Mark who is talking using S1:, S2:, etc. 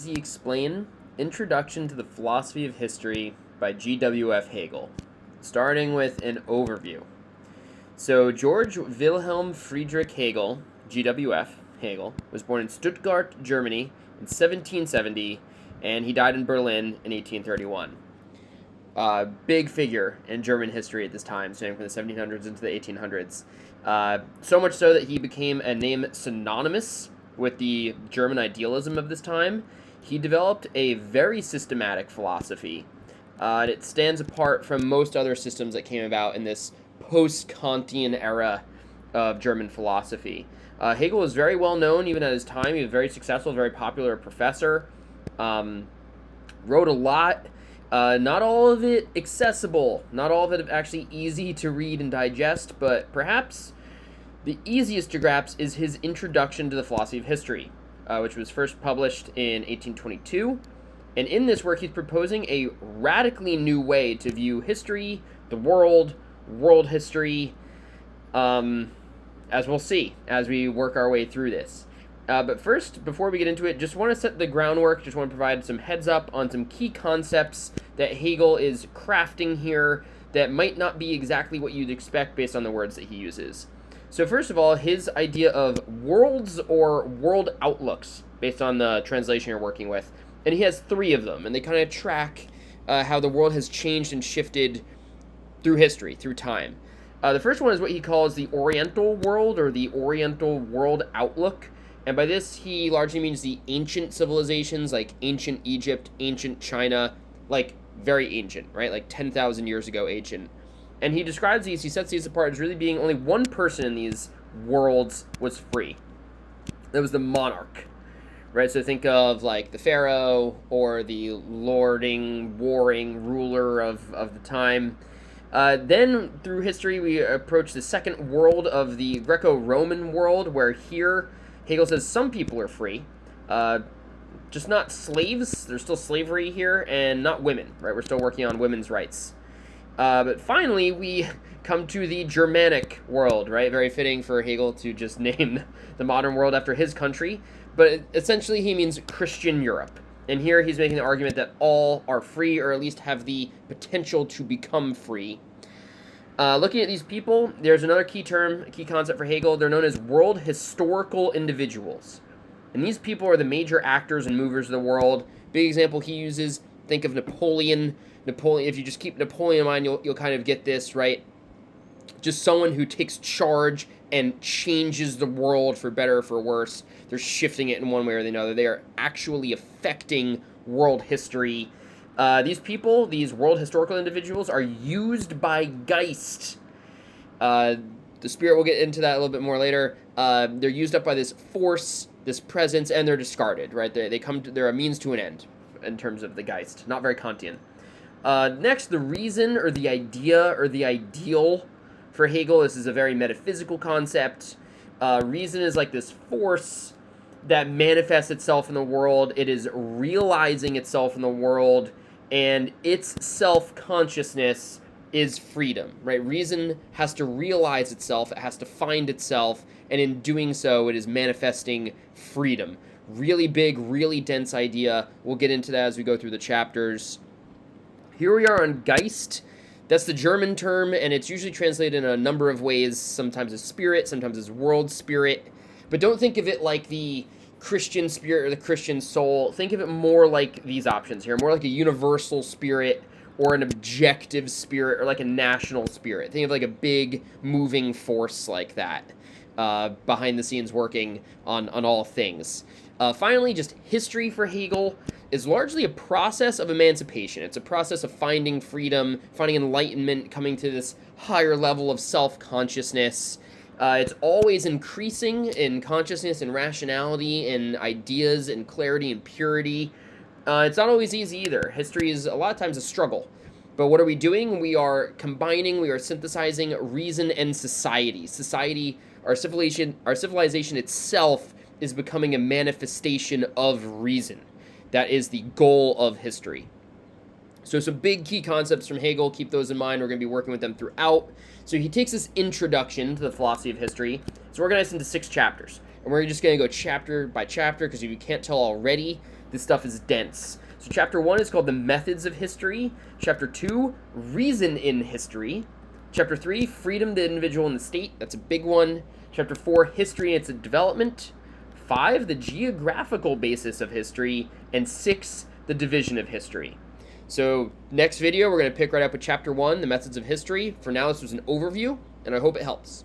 S1: Easy Explain Introduction to the Philosophy of History by G.W.F. Hegel, starting with an overview. So, Georg Wilhelm Friedrich Hegel, GWF Hegel, was born in Stuttgart, Germany in 1770, and he died in Berlin in 1831. Big figure in German history at this time, spanning from the 1700s into the 1800s. So much so that he became a name synonymous with the German idealism of this time. He developed a very systematic philosophy, and it stands apart from most other systems that came about in this post-Kantian era of German philosophy. Hegel was very well known even at his time. He was very successful, very popular professor. Wrote a lot. Not all of it accessible, not all of it actually easy to read and digest, but perhaps the easiest to grasp is his Introduction to the Philosophy of History, which was first published in 1822. And in this work, he's proposing a radically new way to view history, the world history, as we'll see as we work our way through this. But first, before we get into it, just want to set the groundwork, just want to provide some heads up on some key concepts that Hegel is crafting here that might not be exactly what you'd expect based on the words that he uses. So first of all, his idea of worlds or world outlooks, based on the translation you're working with, and he has three of them, and they kind of track how the world has changed and shifted through history, through time. The first one is what he calls the Oriental world, or the Oriental world outlook. And by this, he largely means the ancient civilizations, like ancient Egypt, ancient China, like very ancient, right? Like 10,000 years ago ancient. And he describes these, he sets these apart as really being only one person in these worlds was free. That was the monarch, right? So think of like the pharaoh or the lording, warring ruler of the time. Then through history, we approach the second world of the Greco-Roman world, where here Hegel says some people are free, just not slaves. There's still slavery here, and not women, right? We're still working on women's rights. But finally, we come to the Germanic world, right? Very fitting for Hegel to just name the modern world after his country. But essentially, he means Christian Europe. And here he's making the argument that all are free, or at least have the potential to become free. Looking at these people, there's another key term, a key concept for Hegel. They're known as world historical individuals. And these people are the major actors and movers of the world. Big example he uses, think of Napoleon. If you just keep Napoleon in mind, you'll kind of get this, right? Just someone who takes charge and changes the world for better or for worse. They're shifting it in one way or the other. They are actually affecting world history. These people, these world historical individuals, are used by Geist. The spirit, we'll get into that a little bit more later. They're used up by this force, this presence, and they're discarded, right? They're a means to an end in terms of the Geist. Not very Kantian. Next, the reason, or the idea, or the ideal for Hegel. This is a very metaphysical concept. Reason is like this force that manifests itself in the world. It is realizing itself in the world, and its self-consciousness is freedom, right? Reason has to realize itself, it has to find itself, and in doing so, it is manifesting freedom. Really big, really dense idea. We'll get into that as we go through the chapters. Here we are on Geist. That's the German term, and it's usually translated in a number of ways, sometimes as spirit, sometimes as world spirit. But don't think of it like the Christian spirit or the Christian soul. Think of it more like these options here, more like a universal spirit or an objective spirit or like a national spirit. Think of like a big moving force like that, behind the scenes working on all things. Finally, just history for Hegel is largely a process of emancipation. It's a process of finding freedom, finding enlightenment, coming to this higher level of self-consciousness. It's always increasing in consciousness and rationality and ideas and clarity and purity. It's not always easy either. History is a lot of times a struggle. But what are we doing? We are combining, we are synthesizing reason and society. Society, our civilization itself is becoming a manifestation of reason. That is the goal of history. So some big key concepts from Hegel, keep those in mind. We're going to be working with them throughout. So he takes this introduction to the philosophy of history. It's organized into 6 chapters. And we're just going to go chapter by chapter, because if you can't tell already, This stuff is dense. So chapter 1 is called The Methods of History. Chapter 2, Reason in History. Chapter 3, Freedom, the Individual, and the State. That's a big one. Chapter 4, History and its development. 5, the geographical basis of history. And 6, the division of history. So next video, we're going to pick right up with chapter 1, The Methods of History. For now, this was an overview, and I hope it helps.